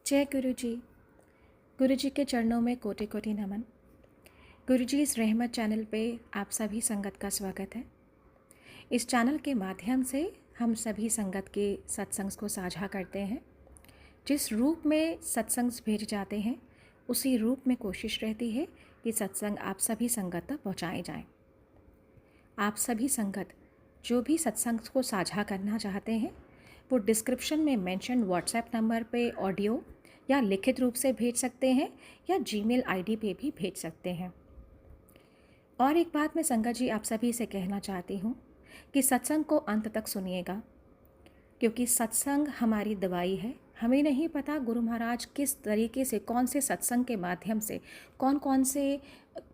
जय गुरु जी। गुरु जी के चरणों में कोटि कोटि नमन। गुरु जी इस रहमत चैनल पे आप सभी संगत का स्वागत है। इस चैनल के माध्यम से हम सभी संगत के सत्संग को साझा करते हैं। जिस रूप में सत्संग भेज जाते हैं उसी रूप में कोशिश रहती है कि सत्संग आप सभी संगत तक पहुँचाए जाएँ। आप सभी संगत जो भी सत्संग को साझा करना चाहते हैं वो डिस्क्रिप्शन में मेंशन व्हाट्सएप नंबर पे ऑडियो या लिखित रूप से भेज सकते हैं या जीमेल आईडी पे भी भेज सकते हैं। और एक बात मैं संगत जी आप सभी से कहना चाहती हूँ कि सत्संग को अंत तक सुनिएगा, क्योंकि सत्संग हमारी दवाई है। हमें नहीं पता गुरु महाराज किस तरीके से, कौन से सत्संग के माध्यम से कौन कौन से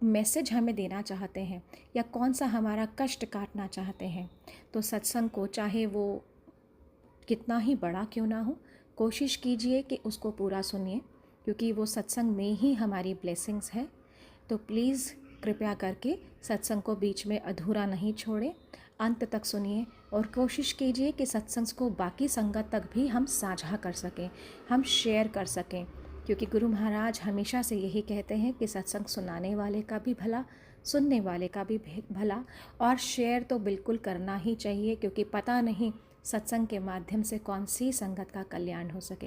मैसेज हमें देना चाहते हैं या कौन सा हमारा कष्ट काटना चाहते हैं। तो सत्संग को चाहे वो कितना ही बड़ा क्यों ना हो, कोशिश कीजिए कि उसको पूरा सुनिए, क्योंकि वो सत्संग में ही हमारी ब्लेसिंग्स है। तो प्लीज़ कृपया करके सत्संग को बीच में अधूरा नहीं छोड़ें, अंत तक सुनिए और कोशिश कीजिए कि सत्संग को बाकी संगत तक भी हम साझा कर सकें, हम शेयर कर सकें, क्योंकि गुरु महाराज हमेशा से यही कहते हैं कि सत्संग सुनाने वाले का भी भला, सुनने वाले का भी भला, और शेयर तो बिल्कुल करना ही चाहिए, क्योंकि पता नहीं सत्संग के माध्यम से कौन सी संगत का कल्याण हो सके।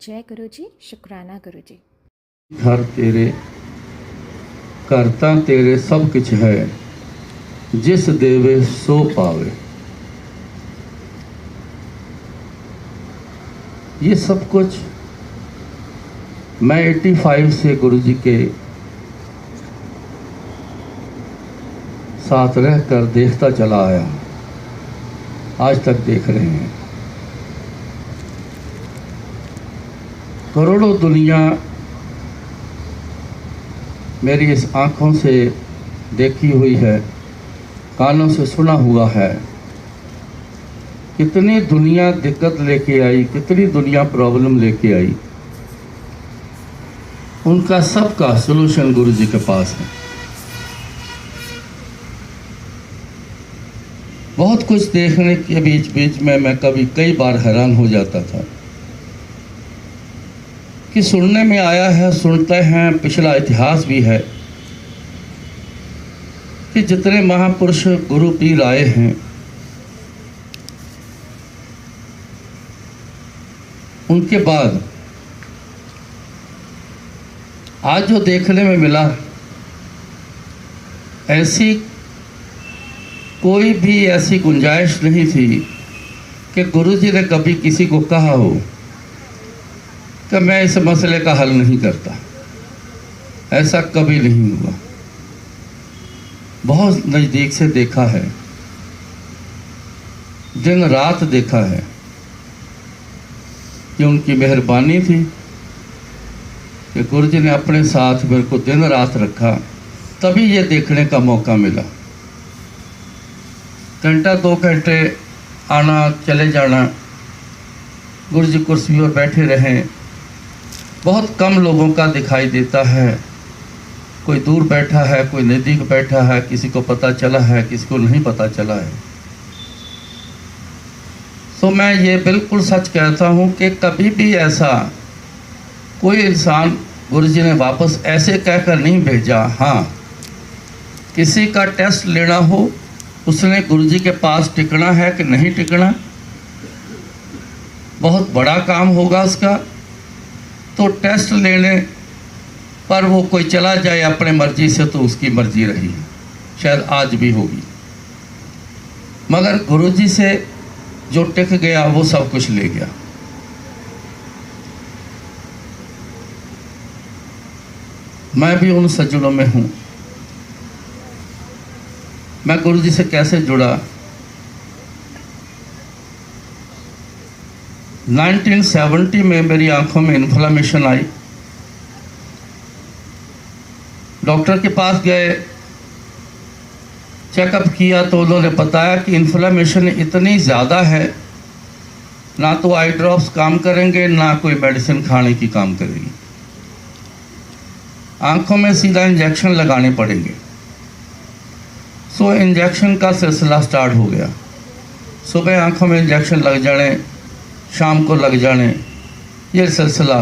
जय गुरु जी, शुक्राना गुरु जी। घर तेरे करता तेरे सब कुछ है, जिस देवे सो पावे। ये सब कुछ मैं 85 से गुरु जी के साथ रहकर देखता चला आया, आज तक देख रहे हैं। करोड़ों दुनिया मेरी इस आँखों से देखी हुई है, कानों से सुना हुआ है। कितनी दुनिया दिक्कत लेके आई, कितनी दुनिया प्रॉब्लम लेके आई, उनका सबका सलूशन गुरु जी के पास है। बहुत कुछ देखने के बीच बीच में मैं कई बार हैरान हो जाता था कि सुनने में आया है, सुनते हैं, पिछला इतिहास भी है कि जितने महापुरुष गुरु पीर आए हैं उनके बाद आज जो देखने में मिला, ऐसी कोई भी ऐसी गुंजाइश नहीं थी कि गुरु जी ने कभी किसी को कहा हो कि मैं इस मसले का हल नहीं करता। ऐसा कभी नहीं हुआ। बहुत नज़दीक से देखा है, दिन रात देखा है कि उनकी मेहरबानी थी कि गुरु जी ने अपने साथ मेरे को दिन रात रखा, तभी ये देखने का मौका मिला। घंटा 2 घंटे आना चले जाना, गुरु जी कुर्सी पर बैठे रहें, बहुत कम लोगों का दिखाई देता है। कोई दूर बैठा है, कोई नज़दीक बैठा है, किसी को पता चला है, किसी को नहीं पता चला है। तो मैं ये बिल्कुल सच कहता हूँ कि कभी भी ऐसा कोई इंसान गुरु जी ने वापस ऐसे कहकर नहीं भेजा। हाँ, किसी का टेस्ट लेना हो, उसने गुरु जी के पास टिकना है कि नहीं टिकना, बहुत बड़ा काम होगा उसका, तो टेस्ट लेने पर वो कोई चला जाए अपने मर्जी से तो उसकी मर्जी रही, शायद आज भी होगी। मगर गुरु जी से जो टिक गया वो सब कुछ ले गया। मैं भी उन सज्जनों में हूँ। मैं गुरु जी से कैसे जुड़ा? 1970 में मेरी आंखों में इन्फ्लामेशन आई। डॉक्टर के पास गए, चेकअप किया तो उन्होंने बताया कि इन्फ्लामेशन इतनी ज़्यादा है, ना तो आई ड्रॉप्स काम करेंगे, ना कोई मेडिसिन खाने की काम करेगी। आंखों में सीधा इंजेक्शन लगाने पड़ेंगे। सो इंजेक्शन का सिलसिला स्टार्ट हो गया। सुबह आंखों में इंजेक्शन लग जाने, शाम को लग जाने, ये सिलसिला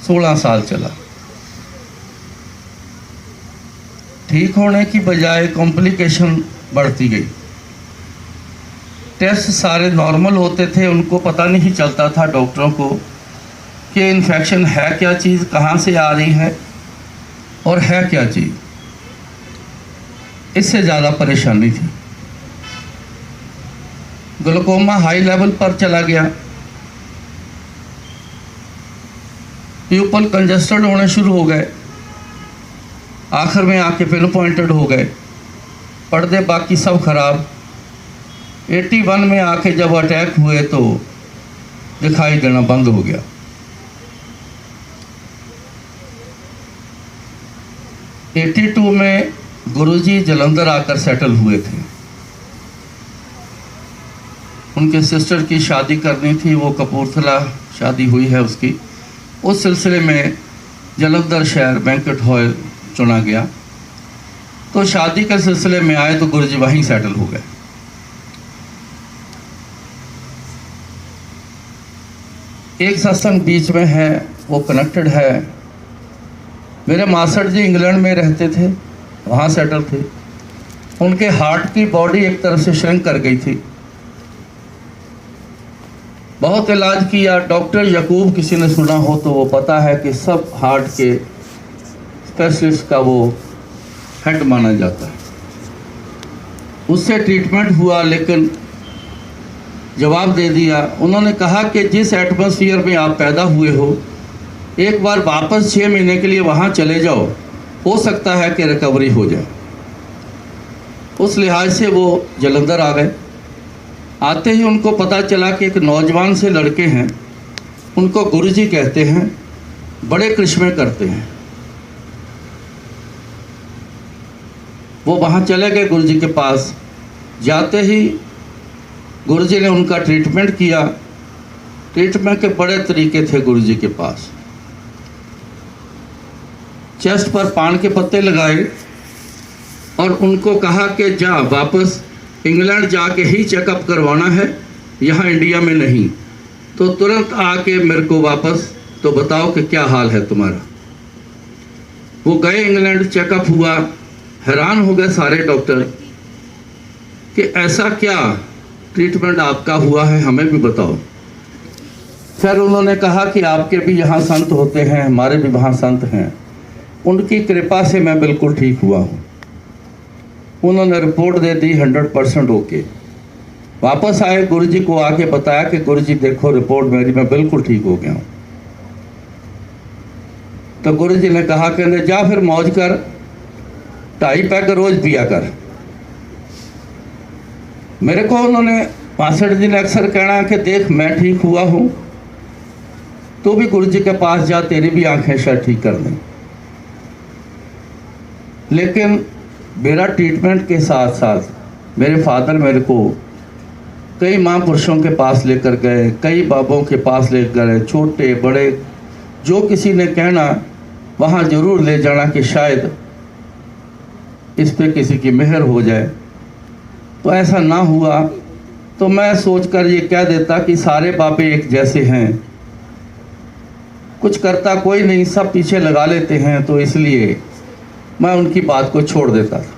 16 साल चला। ठीक होने की बजाय कॉम्प्लिकेशन बढ़ती गई। टेस्ट सारे नॉर्मल होते थे, उनको पता नहीं चलता था डॉक्टरों को कि इन्फेक्शन है क्या चीज़, कहाँ से आ रही है और है क्या चीज़। इससे ज़्यादा परेशानी थी। ग्लूकोमा हाई लेवल पर चला गया, प्यूपल कंजस्टेड होने शुरू हो गए, आखिर में आके पिन पॉइंटेड हो गए, पर्दे बाकी सब खराब। 81 में आके जब अटैक हुए तो दिखाई देना बंद हो गया। '82 में गुरुजी जलंधर आकर सेटल हुए थे। उनके सिस्टर की शादी करनी थी, वो कपूरथला शादी हुई है उसकी। उस सिलसिले में जलंधर शहर बैंक्वेट हॉल चुना गया, तो शादी के सिलसिले में आए तो गुरुजी वहीं सेटल हो गए। एक सत्संग बीच में है, वो कनेक्टेड है। मेरे मास्टर जी इंग्लैंड में रहते थे, वहाँ सेटल थे। उनके हार्ट की बॉडी एक तरफ से श्रिंक कर गई थी। बहुत इलाज किया। डॉक्टर यकूब, किसी ने सुना हो तो वो पता है कि सब हार्ट के स्पेशलिस्ट का वो हेड माना जाता है। उससे ट्रीटमेंट हुआ, लेकिन जवाब दे दिया। उन्होंने कहा कि जिस एटमॉस्फेयर में आप पैदा हुए हो, एक बार वापस 6 महीने के लिए वहाँ चले जाओ, हो सकता है कि रिकवरी हो जाए। उस लिहाज से वो जलंधर आ गए। आते ही उनको पता चला कि एक नौजवान से लड़के हैं, उनको गुरुजी कहते हैं, बड़े करिश्मे करते हैं। वो वहाँ चले गए गुरुजी के पास। जाते ही गुरुजी ने उनका ट्रीटमेंट किया। ट्रीटमेंट के बड़े तरीके थे गुरुजी के पास। चेस्ट पर पान के पत्ते लगाए और उनको कहा कि जा वापस इंग्लैंड जाके ही चेकअप करवाना है, यहाँ इंडिया में नहीं। तो तुरंत आके मेरे को वापस तो बताओ कि क्या हाल है तुम्हारा। वो गए इंग्लैंड, चेकअप हुआ। हैरान हो गए सारे डॉक्टर कि ऐसा क्या ट्रीटमेंट आपका हुआ है, हमें भी बताओ। फिर उन्होंने कहा कि आपके भी यहाँ संत होते हैं, हमारे भी वहाँ संत हैं, उनकी कृपा से मैं बिल्कुल ठीक हुआ हूँ। उन्होंने रिपोर्ट दे दी 100% ओके। वापस आए, गुरुजी को आके बताया कि गुरुजी देखो रिपोर्ट मेरी, मैं बिल्कुल ठीक हो गया हूँ। तो गुरुजी ने कहा कि जा फिर मौज कर, 2.5 पैक रोज पिया कर। मेरे को उन्होंने 65 दिन अक्सर कहना कि देख मैं ठीक हुआ हूँ, तो भी गुरुजी के पास जा, तेरी भी आंखें शायद ठीक कर दें। लेकिन मेरा ट्रीटमेंट के साथ साथ मेरे फादर मेरे को कई महापुरुषों के पास लेकर गए, कई बाबों के पास लेकर गए, छोटे बड़े जो किसी ने कहना वहाँ ज़रूर ले जाना कि शायद इस पे किसी की मेहर हो जाए। तो ऐसा ना हुआ, तो मैं सोचकर ये कह देता कि सारे बाबे एक जैसे हैं, कुछ करता कोई नहीं, सब पीछे लगा लेते हैं, तो इसलिए मैं उनकी बात को छोड़ देता था।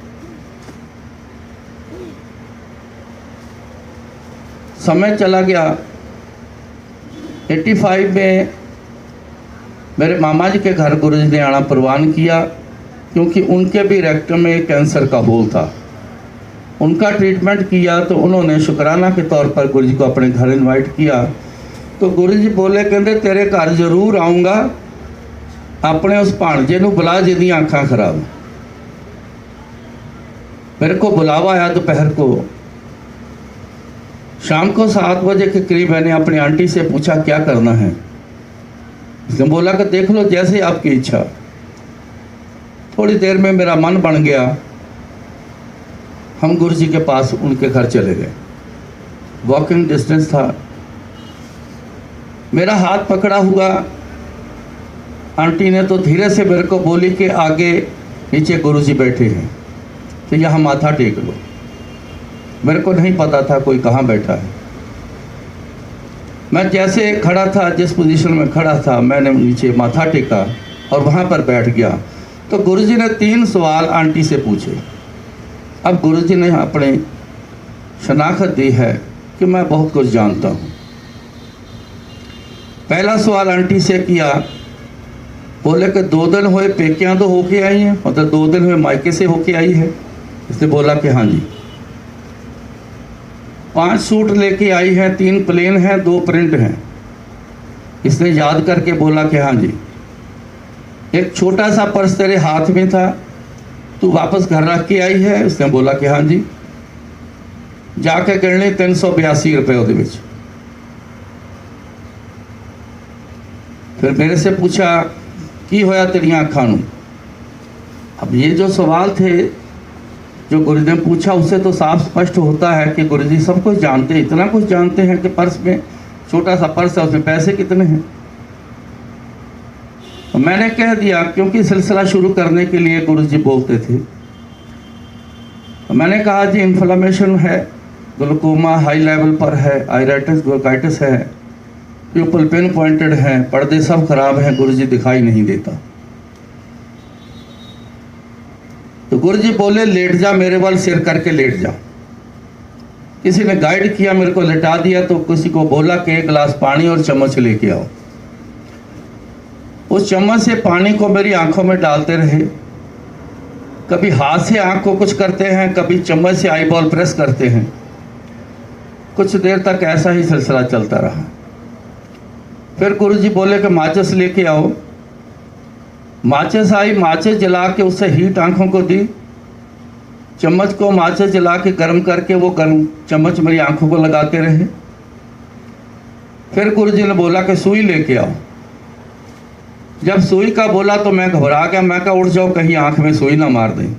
समय चला गया। 85 में मेरे मामा जी के घर गुरुजी ने आना प्रवान किया, क्योंकि उनके भी रेक्टम में कैंसर का होल था। उनका ट्रीटमेंट किया तो उन्होंने शुक्राना के तौर पर गुरुजी को अपने घर इनवाइट किया। तो गुरुजी बोले, कहते तेरे घर जरूर आऊँगा, अपने उस भाणजे नूं बुला जिहदी आँखां खराब। मेरे को बुलावा आया दोपहर को। शाम को 7 बजे के करीब मैंने अपनी आंटी से पूछा क्या करना है। उसने बोला कि देख लो जैसे आपकी इच्छा। थोड़ी देर में मेरा मन बन गया, हम गुरुजी के पास उनके घर चले गए। वॉकिंग डिस्टेंस था। मेरा हाथ पकड़ा हुआ। आंटी ने तो धीरे से मेरे को बोली कि आगे नीचे गुरुजी बैठे हैं, तो यहाँ माथा टेक लो। मेरे को नहीं पता था कोई कहाँ बैठा है। मैं जैसे खड़ा था, जिस पोजीशन में खड़ा था, मैंने नीचे माथा टेका और वहाँ पर बैठ गया। तो गुरुजी ने 3 सवाल आंटी से पूछे। अब गुरुजी ने अपनी शनाख्त दी है कि मैं बहुत कुछ जानता हूँ। पहला सवाल आंटी से किया, बोले कि 2 दिन हुए पेकियाँ तो होके आई हैं, मतलब 2 दिन हुए मायके से होके आई है। इसने बोला कि हाँ जी। 5 सूट लेके आई हैं, 3 प्लेन हैं, 2 प्रिंट हैं। इसने याद करके बोला कि हाँ जी। एक छोटा सा पर्स तेरे हाथ में था, तू वापस घर रख के आई है? उसने बोला कि हाँ जी। जाके गिनने 382 रुपये ਉਹਦੇ ਵਿੱਚ। फिर मेरे से पूछा की होया तेरियां अखां नूं? अब ये जो सवाल थे जो गुरु ने पूछा, उससे तो साफ स्पष्ट होता है कि गुरु जी सब कुछ जानते हैं, इतना कुछ जानते हैं कि पर्स में, छोटा सा पर्स है, उसमें पैसे कितने हैं। तो मैंने कह दिया, क्योंकि सिलसिला शुरू करने के लिए गुरु जी बोलते थे। तो मैंने कहा जी इन्फ्लेमेशन है, ग्लूकोमा हाई लेवल पर है, आयराइटिस ब्रोंकाइटिस है, प्यूपल पिन पॉइंटेड हैं, पर्दे सब खराब हैं, गुरु जी दिखाई नहीं देता। तो गुरु जी बोले लेट जा, मेरे वाल सिर करके लेट जा। किसी ने गाइड किया, मेरे को लेटा दिया। तो किसी को बोला कि 1 गिलास पानी और चम्मच लेके आओ। उस चम्मच से पानी को मेरी आंखों में डालते रहे। कभी हाथ से आंख को कुछ करते हैं, कभी चम्मच से आई बॉल प्रेस करते हैं। कुछ देर तक ऐसा ही सिलसिला चलता रहा। फिर गुरुजी बोले कि माचिस लेके आओ। माचिस आई, माचिस जला के उससे हीट आंखों को दी। चम्मच को माचिस जला के गर्म करके वो गर्म चम्मच मेरी आंखों को लगाते रहे। फिर गुरुजी ने बोला कि सुई लेके आओ। जब सुई का बोला तो मैं घबरा गया। मैं कहा उठ जाओ, कहीं आंख में सुई ना मार दें,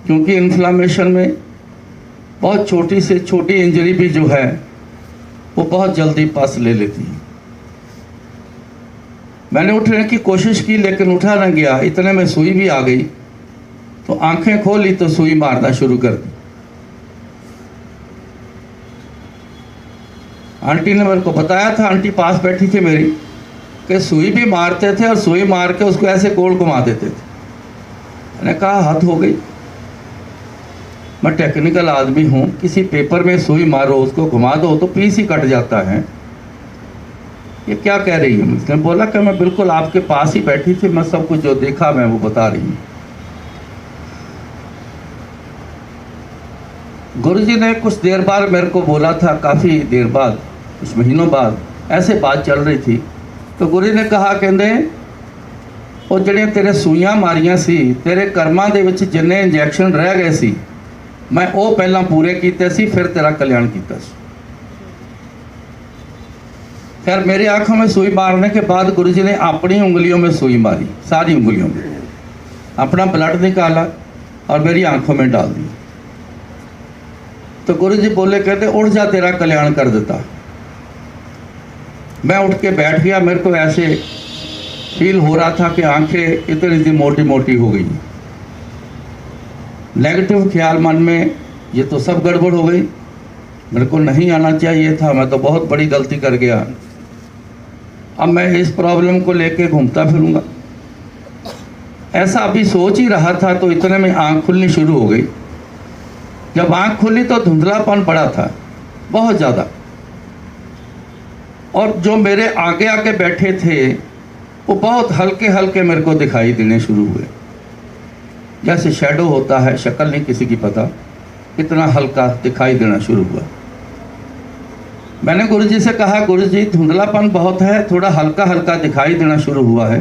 क्योंकि इन्फ्लामेशन में बहुत छोटी से छोटी इंजरी भी जो है वो बहुत जल्दी पस ले लेती है। मैंने उठने की कोशिश की लेकिन उठा ना गया। इतने में सुई भी आ गई। तो आंखें खोली तो सुई मारना शुरू कर दी। आंटी ने मेरे को बताया था, आंटी पास बैठी थी मेरी, कि सुई भी मारते थे और सुई मार के उसको ऐसे गोल घुमा देते थे। मैंने कहा हद हो गई, मैं टेक्निकल आदमी हूँ, किसी पेपर में सुई मारो, उसको घुमा दो तो पीस ही कट जाता है। ये क्या कह रही है? उसने बोला कि मैं बिल्कुल आपके पास ही बैठी थी, मैं सब कुछ जो देखा मैं वो बता रही हूँ। गुरुजी ने कुछ देर बाद मेरे को बोला था, काफ़ी देर बाद, कुछ महीनों बाद ऐसे बात चल रही थी। तो गुरु ने कहा, कहते वो जड़ियाँ तेरे सूइयाँ मारियाँ सी, तेरे कर्मां दे विच जिन्ने इंजैक्शन रह गए सी, मैं वो पहला पूरे कीते सी, फिर तेरा कल्याण किया। खैर मेरी आंखों में सुई मारने के बाद गुरुजी ने अपनी उंगलियों में सुई मारी, सारी उंगलियों में अपना ब्लड निकाला और मेरी आंखों में डाल दी। तो गुरुजी बोले, कहते उठ जा, तेरा कल्याण कर देता। मैं उठ के बैठ गया। मेरे को ऐसे फील हो रहा था कि आंखें इतनी सी मोटी मोटी हो गई। नेगेटिव ख्याल मन में, ये तो सब गड़बड़ हो गई, मेरे को नहीं आना चाहिए था, मैं तो बहुत बड़ी गलती कर गया। अब मैं इस प्रॉब्लम को लेके घूमता फिरूंगा, ऐसा अभी सोच ही रहा था। तो इतने में आँख खुलनी शुरू हो गई। जब आँख खुली तो धुंधलापन पड़ा था बहुत ज़्यादा, और जो मेरे आगे आके बैठे थे वो बहुत हल्के हल्के मेरे को दिखाई देने शुरू हुए, जैसे शैडो होता है, शक्ल नहीं किसी की पता, इतना हल्का दिखाई देना शुरू हुआ। मैंने गुरुजी से कहा, गुरुजी धुंधलापन बहुत है, थोड़ा हल्का हल्का दिखाई देना शुरू हुआ है।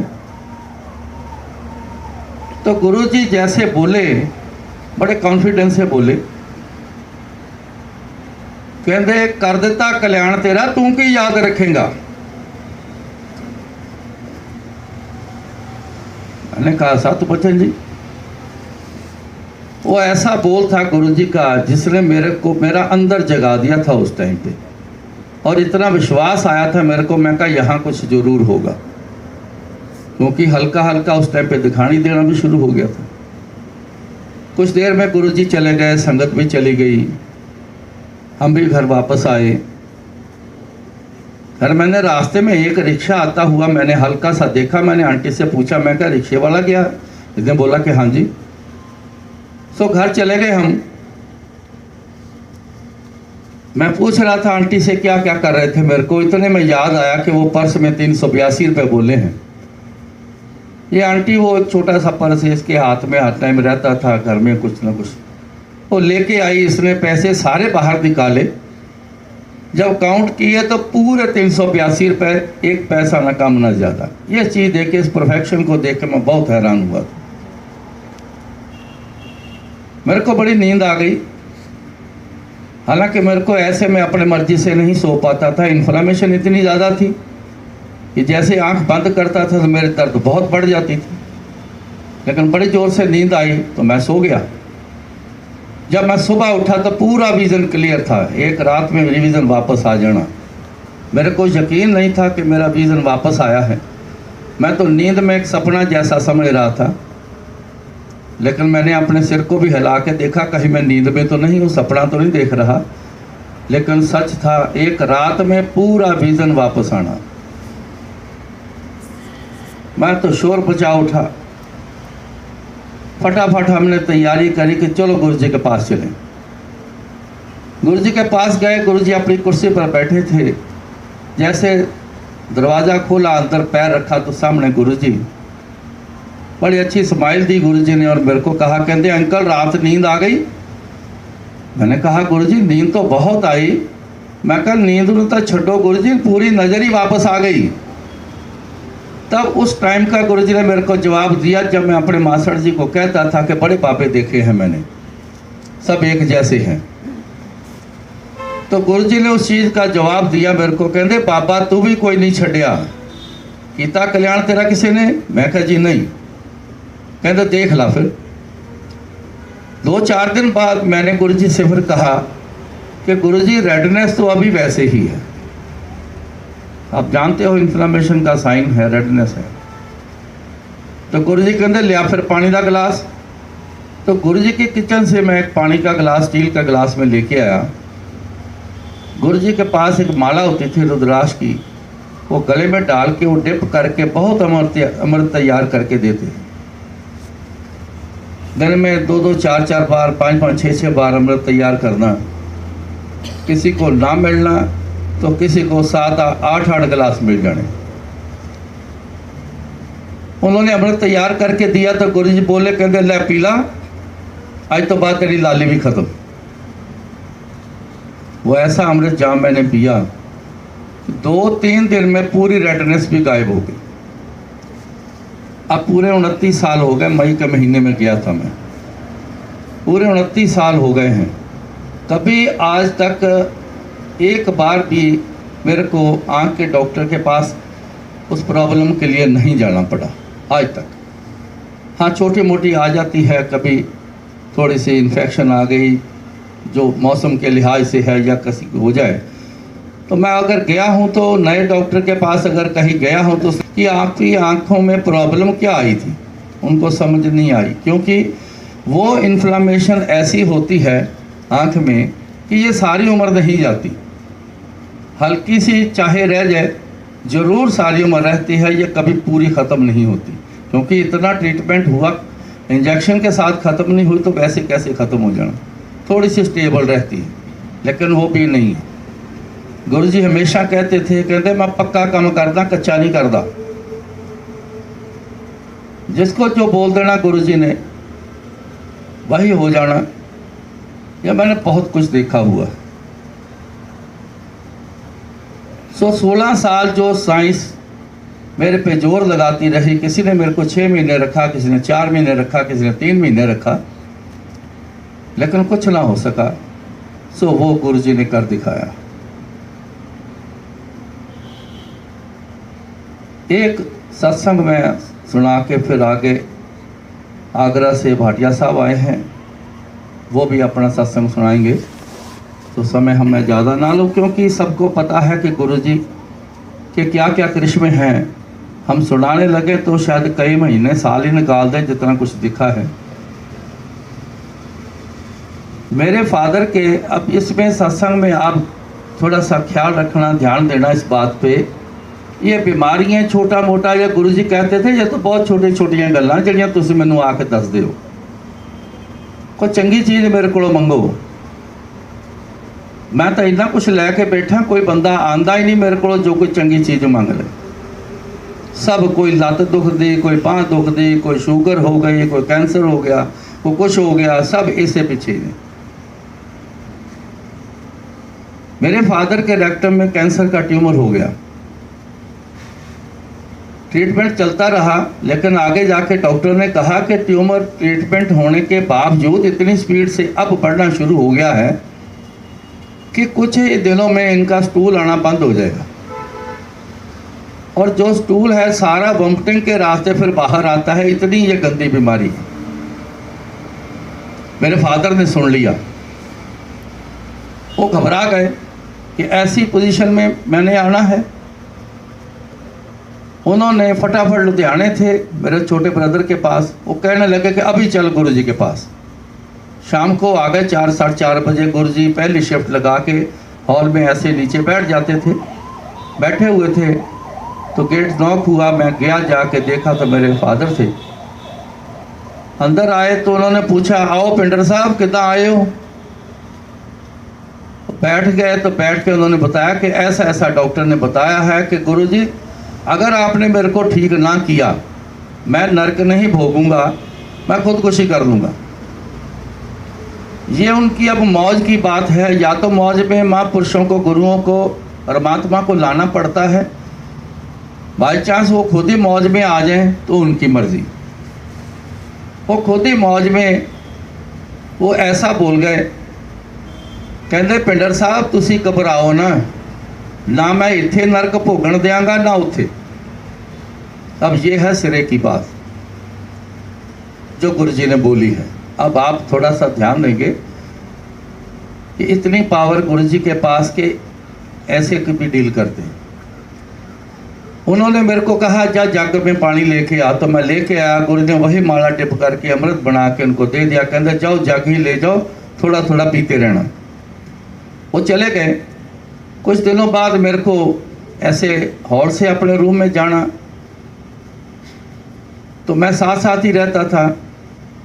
तो गुरुजी जैसे बोले, बड़े कॉन्फिडेंस से बोले, कहते कर देता कल्याण तेरा, तू की याद रखेगा। मैंने कहा सतबचन जी। वो ऐसा बोल था गुरुजी का जिसने मेरे को मेरा अंदर जगा दिया था उस टाइम पे, और इतना विश्वास आया था मेरे को। मैं कहा यहाँ कुछ जरूर होगा, क्योंकि हल्का हल्का उस टाइम पे दिखाई देना भी शुरू हो गया था। कुछ देर में गुरुजी चले गए, संगत भी चली गई, हम भी घर वापस आए। फिर मैंने रास्ते में एक रिक्शा आता हुआ मैंने हल्का सा देखा। मैंने आंटी से पूछा, मैं क्या रिक्शे वाला गया? इसने बोला कि हाँ जी। सो घर चले गए हम। मैं पूछ रहा था आंटी से क्या क्या कर रहे थे, मेरे को इतने में याद आया कि वो पर्स में 382 रुपये बोले हैं। ये आंटी वो एक छोटा सा पर्स है, इसके हाथ में हर टाइम रहता था, घर में कुछ ना कुछ वो लेके आई। इसने पैसे सारे बाहर निकाले, जब काउंट किए तो पूरे 382 रुपये, एक पैसा ना कम ना ज़्यादा। ये चीज़ देख के, इस परफेक्शन को देख के मैं बहुत हैरान हुआ। मेरे को बड़ी नींद आ गई। हालांकि मेरे को ऐसे में अपने मर्जी से नहीं सो पाता था, इन्फ्लामेशन इतनी ज़्यादा थी कि जैसे आंख बंद करता था तो मेरे दर्द बहुत बढ़ जाती थी। लेकिन बड़ी ज़ोर से नींद आई तो मैं सो गया। जब मैं सुबह उठा तो पूरा विज़न क्लियर था। एक रात में रिवीजन वापस आ जाना, मेरे को यकीन नहीं था कि मेरा विज़न वापस आया है। मैं तो नींद में एक सपना जैसा समझ रहा था, लेकिन मैंने अपने सिर को भी हिला के देखा कहीं मैं नींद में तो नहीं हूँ, सपना तो नहीं देख रहा। लेकिन सच था, एक रात में पूरा विज़न वापस आना। मैं तो शोर मचा उठा। फटाफट हमने तैयारी करी कि चलो गुरु जी के पास चलें। गुरु जी के पास गए। गुरु जी अपनी कुर्सी पर बैठे थे। जैसे दरवाज़ा खोला, अंदर पैर रखा तो सामने गुरु जी। बड़ी अच्छी स्माइल दी गुरु जी ने और मेरे को कहा, कहते अंकल रात नींद आ गई? मैंने कहा गुरु जी नींद तो बहुत आई। मैं कहा नींद तो छड्डो गुरु जी, पूरी नज़र ही वापस आ गई। तब उस टाइम का गुरु जी ने मेरे को जवाब दिया, जब मैं अपने मास्टर जी को कहता था कि बड़े पापे देखे हैं मैंने, सब एक जैसे हैं। तो गुरु जी ने उस चीज़ का जवाब दिया मेरे को, कहते पापा तू भी कोई नहीं छड़िया, कीता कल्याण तेरा किसी ने? मैं कहा जी नहीं। कहते देख ला। फिर 2-4 दिन बाद मैंने गुरु जी से फिर कहा कि गुरु जी रेडनेस तो अभी वैसे ही है, आप जानते हो इन्फ्लामेशन का साइन है, रेडनेस है। तो गुरु जी कहते लिया फिर पानी का गिलास। तो गुरु जी के किचन से मैं एक पानी का गिलास, स्टील का गिलास में लेके आया। गुरु जी के पास एक माला होती थी रुद्राक्ष की, वो गले में डाल के वो डिप करके बहुत अमृत तैयार करके देते। दिन में 2-2, 4-4 बार, 5-5, 6-6 बार अमृत तैयार करना। किसी को ना मिलना तो किसी को 7-8 गिलास मिल जाने। उन्होंने अमृत तैयार करके दिया तो गुरु जी बोले, कहते ले पीला, आज तो बाद तेरी लाली भी खत्म। वो ऐसा अमृत जाम मैंने पिया, 2-3 दिन में पूरी रेडनेस भी गायब हो गई। अब पूरे 29 साल हो गए। मई के महीने में गया था मैं, पूरे 29 साल हो गए हैं। कभी आज तक एक बार भी मेरे को आँख के डॉक्टर के पास उस प्रॉब्लम के लिए नहीं जाना पड़ा आज तक। हाँ छोटी मोटी आ जाती है, कभी थोड़ी सी इन्फेक्शन आ गई जो मौसम के लिहाज से है या किसी को हो जाए, तो मैं अगर गया हूँ तो नए डॉक्टर के पास अगर कहीं गया हूँ तो कि आपकी आँखों में प्रॉब्लम क्या आई थी, उनको समझ नहीं आई। क्योंकि वो इन्फ्लामेशन ऐसी होती है आँख में कि ये सारी उम्र नहीं जाती, हल्की सी चाहे रह जाए ज़रूर सारी उम्र रहती है, ये कभी पूरी ख़त्म नहीं होती। क्योंकि इतना ट्रीटमेंट हुआ, इंजेक्शन के साथ ख़त्म नहीं हुई तो वैसे कैसे ख़त्म हो जाना, थोड़ी सी स्टेबल रहती है, लेकिन वो भी नहीं। गुरु जी हमेशा कहते थे, कहते मैं पक्का काम करदा, कच्चा नहीं करदा। जिसको जो बोल देना गुरु जी ने वही हो जाना। यह मैंने बहुत कुछ देखा हुआ। 16 साल जो साइंस मेरे पे जोर लगाती रही, किसी ने मेरे को 6 महीने रखा, किसी ने 4 महीने रखा, किसी ने 3 महीने रखा, लेकिन कुछ ना हो सका। सो वो गुरु जी ने कर दिखाया। एक सत्संग में सुना के फिर आगे आगरा से भाटिया साहब आए हैं, वो भी अपना सत्संग सुनाएंगे। तो समय हमें ज़्यादा ना लो, क्योंकि सबको पता है कि गुरु जी के क्या क्या करिश्मे हैं। हम सुनाने लगे तो शायद कई महीने साल ही निकाल दें, जितना कुछ दिखा है। मेरे फादर के, अब इसमें सत्संग में आप थोड़ा सा ख्याल रखना, ध्यान देना इस बात पे। ये बीमारियां छोटा मोटा, या गुरु जी कहते थे ये तो बहुत छोटी छोटियां गल्लां ਜਿਹੜੀਆਂ ਤੁਸੀਂ ਮੈਨੂੰ ਆ ਕੇ ਦੱਸਦੇ ਹੋ। कोई चंगी चीज़ मेरे को मंगो, मैं तो इन्ना कुछ लैके बैठा, कोई बंदा आंदा ही नहीं मेरे को जो कोई चंगी चीज़ मंग ले। सब कोई लत्त दुखदी, कोई बांह दुखदी, कोई शुगर हो गई, कोई कैंसर हो गया, कोई कुछ हो गया, सब इसे पीछे ने। मेरे फादर के रेक्टम में कैंसर का ट्यूमर हो गया, ट्रीटमेंट चलता रहा, लेकिन आगे जाके डॉक्टर ने कहा कि ट्यूमर ट्रीटमेंट होने के बावजूद इतनी स्पीड से अब बढ़ना शुरू हो गया है कि कुछ ही दिनों में इनका स्टूल आना बंद हो जाएगा, और जो स्टूल है सारा वोमिटिंग के रास्ते फिर बाहर आता है। इतनी ये गंदी बीमारी है। मेरे फादर ने सुन लिया, वो घबरा गए कि ऐसी पोजीशन में मैंने आना है। उन्होंने फटाफट लुधियाने थे मेरे छोटे ब्रदर के पास, वो कहने लगे कि अभी चल गुरु जी के पास। शाम को आ गए 4, 4:30 बजे। गुरु जी पहली शिफ्ट लगा के हॉल में ऐसे नीचे बैठ जाते थे, बैठे हुए थे, तो गेट नॉक हुआ। मैं गया, जाके देखा तो मेरे फादर थे। अंदर आए तो उन्होंने पूछा, आओ पिंडर साहब कितना आए हो। बैठ गए, तो बैठ के उन्होंने बताया कि ऐसा ऐसा डॉक्टर ने बताया है कि गुरु जी अगर आपने मेरे को ठीक ना किया, मैं नरक नहीं भोगूंगा, मैं खुदकुशी कर लूँगा। ये उनकी अब मौज की बात है। या तो मौज में महापुरुषों को, गुरुओं को, परमात्मा को लाना पड़ता है। बाई चांस वो खुद ही मौज में आ जाएं तो उनकी मर्ज़ी। वो खुद ही मौज में वो ऐसा बोल गए, कहते पिंडर साहब तुसी घबराओ ना मैं इत्थे नरक भोगण देंगा ना उत्थे। अब ये है सिरे की बात जो गुरु जी ने बोली है। अब आप थोड़ा सा ध्यान देंगे कि इतनी पावर गुरु जी के पास के ऐसे भी डील करते हैं। उन्होंने मेरे को कहा जा जग में पानी लेके आ, तो मैं लेके आया। गुरु ने वही माला टिप करके अमृत बना के उनको दे दिया, कहते जाओ जग ही ले जाओ, थोड़ा थोड़ा पीते रहना। वो चले गए। कुछ दिनों बाद मेरे को ऐसे हॉल से अपने रूम में जाना, तो मैं साथ साथ ही रहता था,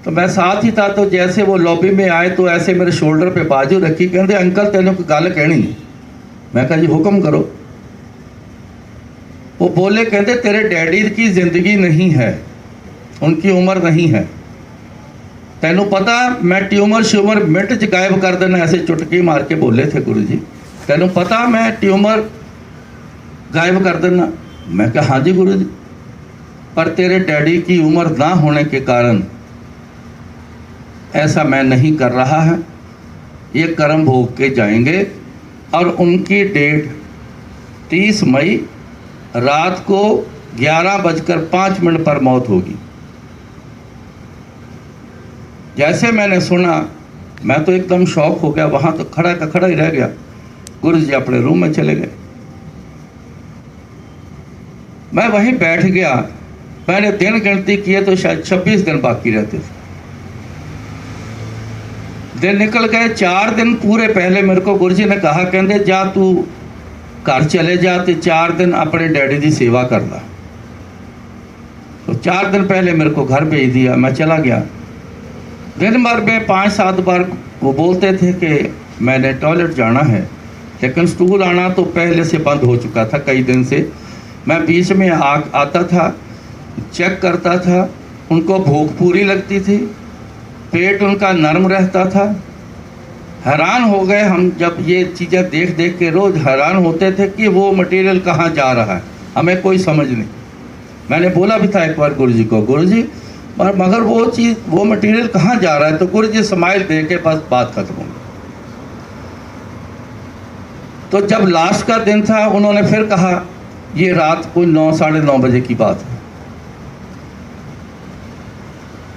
तो मैं साथ ही था। तो जैसे वो लॉबी में आए तो ऐसे मेरे शोल्डर पे बाजू रखी, कहते अंकल तेनों कोई गल कहनी है। मैं कहा जी हुक्म करो। वो बोले, कहते तेरे डैडी की ज़िंदगी नहीं है, उनकी उम्र नहीं है, तेनों पता मैं ट्यूमर श्यूमर मिनट च गायब कर देना, ऐसे चुटकी मार के बोले थे गुरु जी। तेनों पता मैं ट्यूमर गायब कर देना। मैं कहा हाँ जी गुरु जी, पर तेरे डैडी की उम्र ना होने के कारण ऐसा मैं नहीं कर रहा है। ये कर्म भोग के जाएंगे, और उनकी डेट 30 मई रात को 11:05 पर मौत होगी। जैसे मैंने सुना मैं तो एकदम शॉक हो गया, वहाँ तो खड़ा का खड़ा ही रह गया। गुरु जी अपने रूम में चले गए, मैं वहीं बैठ गया। मैंने दिन गिनती किए तो शायद 26 दिन बाकी रहते थे। दिन निकल गए, 4 दिन पूरे पहले मेरे को गुरु जी ने कहा, कहते जा तू घर चले जा ते 4 दिन अपने डैडी की सेवा कर ला। तो 4 दिन पहले मेरे को घर भेज दिया, मैं चला गया। दिन भर में 5-7 बार वो बोलते थे कि मैंने टॉयलेट जाना है, लेकिन स्टूल आना तो पहले से बंद हो चुका था कई दिन से। मैं बीच में आता था, चेक करता था, उनको भूख पूरी लगती थी, पेट उनका नरम रहता था। हैरान हो गए हम जब ये चीज़ें देख देख के, रोज़ हैरान होते थे कि वो मटेरियल कहाँ जा रहा है, हमें कोई समझ नहीं। मैंने बोला भी था एक बार गुरु जी को, गुरु जी मगर वो चीज़, वो मटेरियल कहाँ जा रहा है। तो गुरु जी स्माइल दे के बस बात खत्म हो गई। तो जब लास्ट का दिन था, उन्होंने फिर कहा, ये रात को 9, 9:30 बजे की बात है।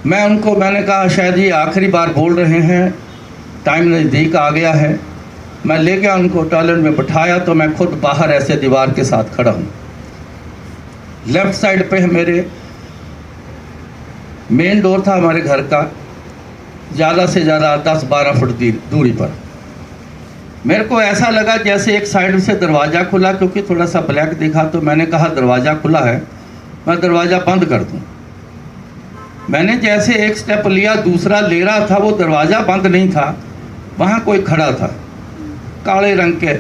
मैंने कहा शायद ये आखिरी बार बोल रहे हैं, टाइम नज़दीक आ गया है। मैं ले गया उनको, टॉयलेट में बिठाया, तो मैं खुद बाहर ऐसे दीवार के साथ खड़ा हूँ। लेफ़्ट साइड पे मेरे मेन डोर था हमारे घर का, ज़्यादा से ज़्यादा 10-12 फुट दूरी पर। मेरे को ऐसा लगा जैसे एक साइड से दरवाज़ा खुला, क्योंकि थोड़ा सा ब्लैक दिखा, तो मैंने कहा दरवाज़ा खुला है, मैं दरवाज़ा बंद कर दूं। मैंने जैसे एक स्टेप लिया, दूसरा ले रहा था, वो दरवाज़ा बंद नहीं था, वहाँ कोई खड़ा था काले रंग के।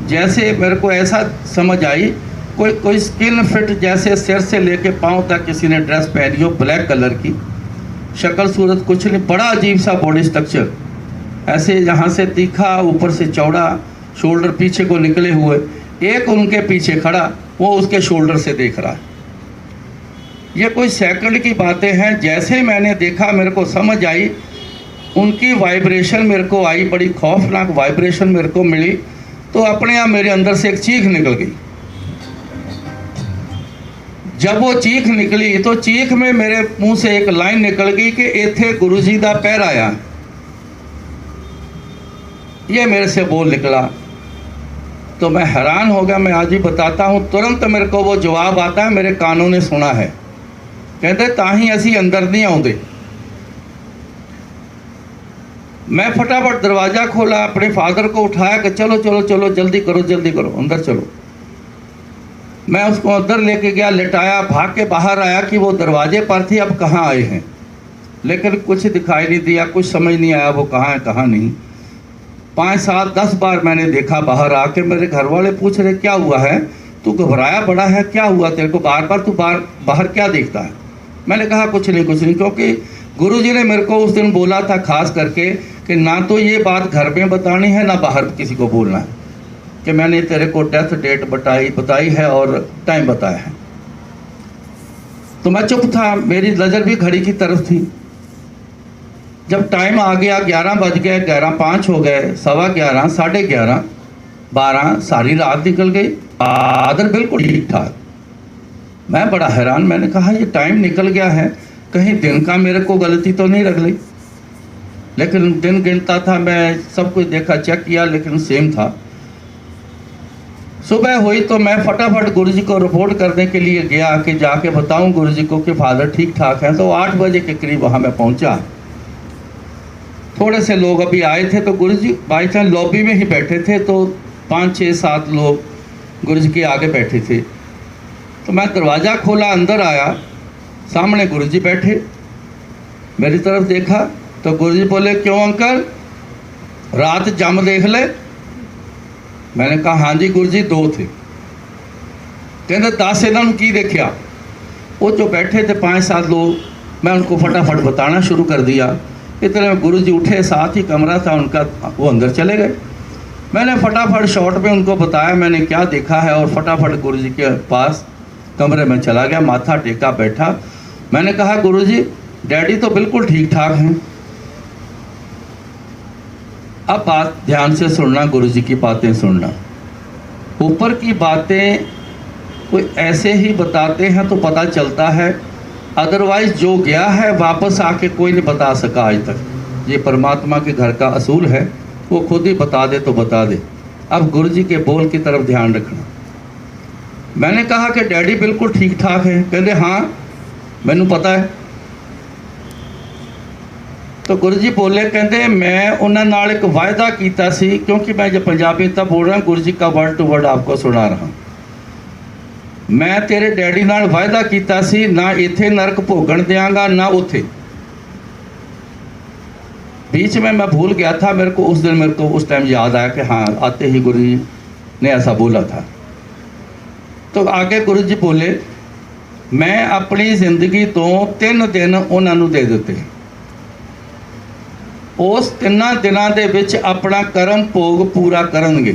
जैसे मेरे को ऐसा समझ आई कोई स्किन फिट, जैसे सिर से लेके पाँव तक किसी ने ड्रेस पहनी हो, ब्लैक कलर की, शक्ल सूरत कुछ नहीं, बड़ा अजीब सा बॉडी स्ट्रक्चर, ऐसे यहाँ से तीखा, ऊपर से चौड़ा, शोल्डर पीछे को निकले हुए। एक उनके पीछे खड़ा, वो उसके शोल्डर से देख रहा है। ये कोई सेकंड की बातें हैं। जैसे मैंने देखा मेरे को समझ आई, उनकी वाइब्रेशन मेरे को आई, बड़ी खौफनाक वाइब्रेशन मेरे को मिली। तो अपने आप मेरे अंदर से एक चीख निकल गई। जब वो चीख निकली तो चीख में मेरे मुंह से एक लाइन निकल गई कि इत्थे गुरु जी दा पैर आया। ये मेरे से बोल निकला तो मैं हैरान हो गया। मैं आज ही बताता हूँ, तुरंत मेरे को वो जवाब आता है, मेरे कानों ने सुना है। कहते ताही असी अंदर नहीं आउंदे। मैं फटाफट दरवाज़ा खोला, अपने फादर को उठाया कि चलो चलो चलो, जल्दी करो जल्दी करो, अंदर चलो। मैं उसको अंदर लेके गया, लिटाया, भाग के बाहर आया कि वो दरवाजे पर थी, अब कहाँ आए हैं। लेकिन कुछ दिखाई नहीं दिया, कुछ समझ नहीं आया वो कहाँ है कहाँ नहीं। 5, 7, 10 बार मैंने देखा बाहर आके। मेरे घर वाले पूछ रहे क्या हुआ है, तू घबराया बड़ा है, क्या हुआ तेरे को, बार बार तू बाहर क्या देखता है। मैंने कहा कुछ नहीं, क्योंकि गुरुजी ने मेरे को उस दिन बोला था खास करके कि ना तो ये बात घर में बतानी है, ना बाहर किसी को बोलना है, कि मैंने तेरे को डेथ डेट बताई है और टाइम बताया है। तो मैं चुप था, मेरी नज़र भी घड़ी की तरफ थी। जब टाइम आ गया, 11 बज गए, 11:05 हो गए, 11:15, 11:30, 12, सारी रात निकल गई, बादल बिल्कुल ठीक ठाक। मैं बड़ा हैरान, मैंने कहा ये टाइम निकल गया है, कहीं दिन का मेरे को गलती तो नहीं रख ली। लेकिन दिन गिनता था, मैं सब कुछ देखा, चेक किया, लेकिन सेम था। सुबह हुई तो मैं फटाफट गुरुजी को रिपोर्ट करने के लिए गया कि जाके बताऊं गुरुजी को कि फादर ठीक ठाक हैं। तो 8 बजे के करीब वहाँ मैं पहुँचा। थोड़े से लोग अभी आए थे, तो गुरुजी बाई चांस लॉबी में ही बैठे थे, तो 5, 6, 7 लोग गुरुजी के आगे बैठे थे। तो मैं दरवाज़ा खोला, अंदर आया, सामने गुरुजी बैठे, मेरी तरफ देखा तो गुरुजी बोले क्यों अंकल, रात जम देख ले। मैंने कहा हाँ जी गुरुजी, 2 थे। कहते 10 इन्होंने की देखा। वो जो बैठे थे 5-7 लोग, मैं उनको फटाफट बताना शुरू कर दिया। इतने में गुरुजी उठे, साथ ही कमरा था उनका, वो अंदर चले गए। मैंने फटाफट शॉर्ट में उनको बताया मैंने क्या देखा है, और फटाफट गुरुजी के पास कमरे में चला गया, माथा टेका बैठा। मैंने कहा गुरुजी डैडी तो बिल्कुल ठीक ठाक हैं। अब बात ध्यान से सुनना, गुरुजी की बातें सुनना। ऊपर की बातें कोई ऐसे ही बताते हैं तो पता चलता है, अदरवाइज जो गया है वापस आके कोई नहीं बता सका आज तक। ये परमात्मा के घर का असूल है, वो खुद ही बता दे तो बता दे। अब गुरुजी के बोल की तरफ ध्यान रखना। मैंने कहा कि डैडी बिल्कुल ठीक ठाक है। कहते हाँ मैनू पता है। तो गुरुजी बोले, कहते मैं उन्होंने नाल एक वायदा किया सी, क्योंकि मैं जब पंजाबी तब बोल रहा हूँ, गुरुजी का वर्ड टू वर्ड आपको सुना रहा हूँ। मैं तेरे डैडी नाल वायदा किया सी, ना इत्थे नरक भोगण देंगा ना उथे। बीच में मैं भूल गया था, मेरे को उस दिन मेरे को उस टाइम याद आया कि हाँ आते ही गुरुजी ने ऐसा बोला था। तो आगे गुरुजी बोले, मैं अपनी जिंदगी तो 3 दिन उन्होंने दे दिते। उस 3 दिनों के विच अपना कर्म भोग पूरा करेंगे।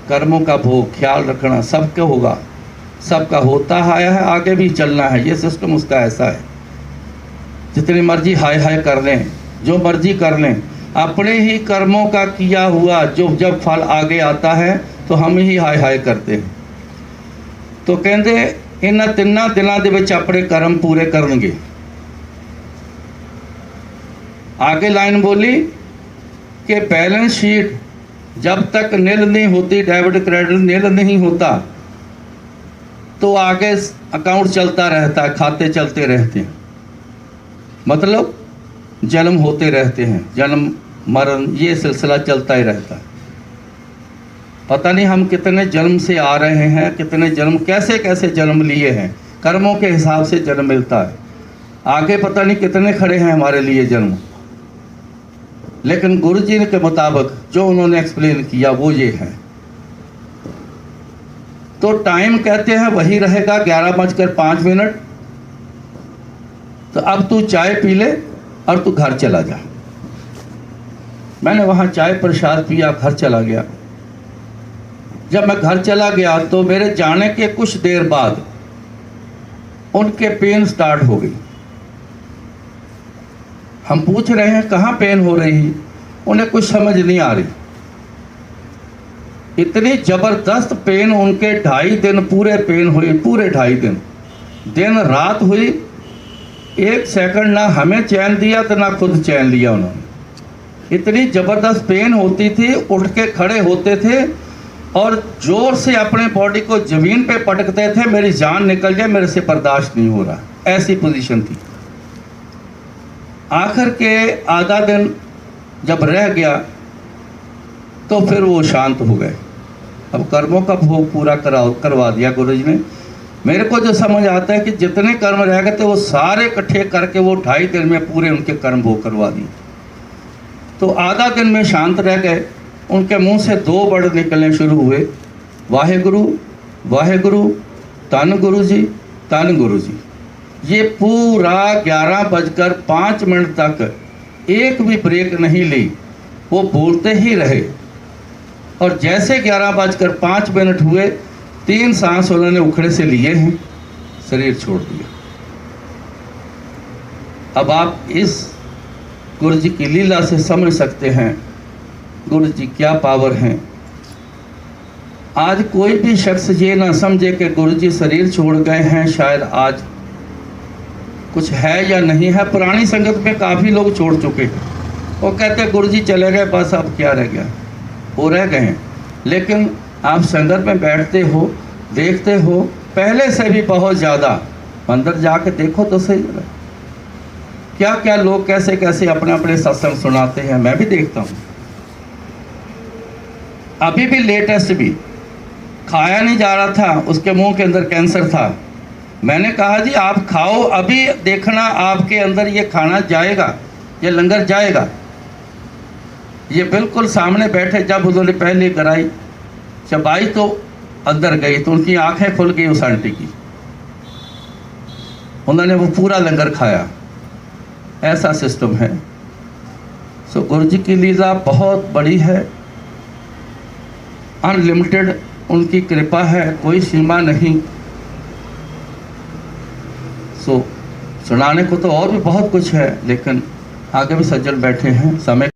कर्मों का भोग ख्याल रखना, सबका होगा, सबका होता आया है, आगे भी चलना है। ये सिस्टम उसका ऐसा है। जितनी मर्जी हाय हाय कर लें, जो मर्जी कर लें, अपने ही कर्मों का किया हुआ जो जब फल आगे आता है तो हम ही हाय हाय करते हैं। तो कहते इन 3 दिनों के विच अपने कर्म पूरे करेंगे। आगे लाइन बोली कि बैलेंस शीट जब तक नील नहीं होती, डेबिट क्रेडिट नील नहीं होता, तो आगे अकाउंट चलता रहता है, खाते चलते रहते हैं। मतलब जन्म होते रहते हैं, जन्म मरण, ये सिलसिला चलता ही रहता है। पता नहीं हम कितने जन्म से आ रहे हैं, कितने जन्म, कैसे कैसे जन्म लिए हैं, कर्मों के हिसाब से जन्म मिलता है। आगे पता नहीं कितने खड़े हैं हमारे लिए जन्म, लेकिन गुरु जी के मुताबिक जो उन्होंने एक्सप्लेन किया वो ये है। तो टाइम कहते हैं वही रहेगा 11:05। तो अब तू चाय पी ले और तू घर चला जा। मैंने वहाँ चाय प्रसाद पिया, घर चला गया। जब मैं घर चला गया तो मेरे जाने के कुछ देर बाद उनके पेन स्टार्ट हो गई। हम पूछ रहे हैं कहाँ पेन हो रही, उन्हें कुछ समझ नहीं आ रही। इतनी जबरदस्त पेन उनके 2.5 दिन पूरे पेन हुई, पूरे 2.5 दिन रात हुई। 1 सेकंड ना हमें चैन दिया तो ना खुद चैन लिया उन्होंने। इतनी जबरदस्त पेन होती थी, उठ के खड़े होते थे और जोर से अपने बॉडी को जमीन पे पटकते थे, मेरी जान निकल जाए, मेरे से बर्दाश्त नहीं हो रहा, ऐसी पोजीशन थी। आखिर के आधा दिन जब रह गया तो फिर वो शांत हो गए। अब कर्मों का भोग पूरा करवा दिया गुरुजी ने। मेरे को जो समझ आता है कि जितने कर्म रह गए थे वो सारे इकट्ठे करके वो 2.5 दिन में पूरे उनके कर्म भोग करवा दिए। तो आधा दिन में शांत रह गए। उनके मुंह से 2 वर्ड निकलने शुरू हुए, वाहेगुरु वाहेगुरु, धन गुरु जी, धन गुरु जी। ये पूरा 11:05 तक एक भी ब्रेक नहीं ली, वो बोलते ही रहे। और जैसे 11:05 हुए, 3 सांस उन्होंने उखड़े से लिए हैं, शरीर छोड़ दिया। अब आप इस गुरु जी की लीला से समझ सकते हैं गुरु जी क्या पावर हैं। आज कोई भी शख्स ये ना समझे कि गुरु जी शरीर छोड़ गए हैं, शायद आज कुछ है या नहीं है। पुरानी संगत में काफ़ी लोग छोड़ चुके हैं, वो कहते हैं गुरु जी चले गए, बस अब क्या रह गया, वो रह गए हैं। लेकिन आप संगत में बैठते हो, देखते हो, पहले से भी बहुत ज़्यादा। अंदर जाके देखो तो सही जरा, क्या क्या लोग कैसे कैसे अपने अपने सत्संग सुनाते हैं, मैं भी देखता हूँ। अभी भी लेटेस्ट भी खाया नहीं जा रहा था, उसके मुंह के अंदर कैंसर था। मैंने कहा जी आप खाओ, अभी देखना आपके अंदर ये खाना जाएगा, ये लंगर जाएगा। ये बिल्कुल सामने बैठे, जब उन्होंने पहले कराई चबाई तो अंदर गई तो उनकी आंखें खुल गई उस आंटी की। उन्होंने वो पूरा लंगर खाया। ऐसा सिस्टम है। सो गुरु जी की लीला बहुत बड़ी है, अनलिमिटेड उनकी कृपा है, कोई सीमा नहीं। सो सुनाने को तो और भी बहुत कुछ है, लेकिन आगे भी सज्जन बैठे हैं, समय